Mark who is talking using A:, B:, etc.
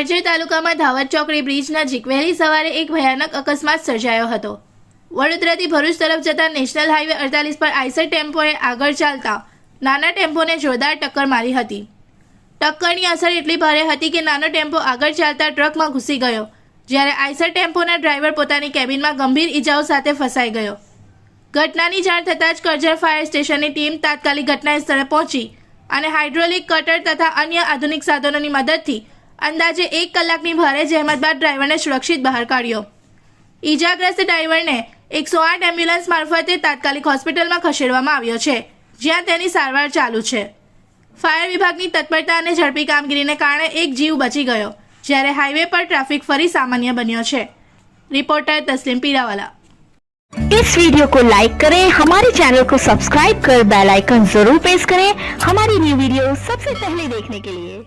A: કરજણ તાલુકામાં ધાવત ચોકડી બ્રિજ નજીક વહેલી સવારે એક ભયાનક અકસ્માત સર્જાયો હતો। વડોદરાથી ભરૂચ તરફ જતા નેશનલ હાઈવે 48 પર આઈસર ટેમ્પોએ આગળ ચાલતા નાના ટેમ્પોને જોરદાર ટક્કર મારી હતી। ટક્કરની અસર એટલી ભારે હતી કે નાનો ટેમ્પો આગળ ચાલતા ટ્રકમાં ઘૂસી ગયો, જ્યારે આઈસર ટેમ્પોના ડ્રાઈવર પોતાની કેબિનમાં ગંભીર ઈજાઓ સાથે ફસાઈ ગયો। ઘટનાની જાણ થતાં જ કરજણ ફાયર સ્ટેશનની ટીમ તાત્કાલિક ઘટના સ્થળે પહોંચી અને હાઇડ્રોલિક કટર તથા અન્ય આધુનિક સાધનોની મદદથી અંદાજે 1 કલાકની ભારે જહેમત બાદ ડ્રાઈવરને સુરક્ષિત બહાર કાઢ્યો। ઈજાગ્રસ્ત ડ્રાઈવરને 108 એમ્બ્યુલન્સ મારફતે તાત્કાલિક હોસ્પિટલમાં ખસેડવામાં આવ્યો છે, જ્યાં તેની સારવાર ચાલુ છે। ફાયર વિભાગની તત્પરતા અને ઝડપી કામગીરીને કારણે એક જીવ બચી ગયો, જ્યારે હાઈવે પર ટ્રાફિક ફરી सामान्य बन्यो છે। रिपोर्टर तस्लीम पीरावाला।
B: इस वीडियो को लाइक करें, हमारे चैनल को सब्सक्राइब कर बेल आइकन जरूर प्रेस करें हमारी न्यू वीडियो सबसे पहले देखने के लिए।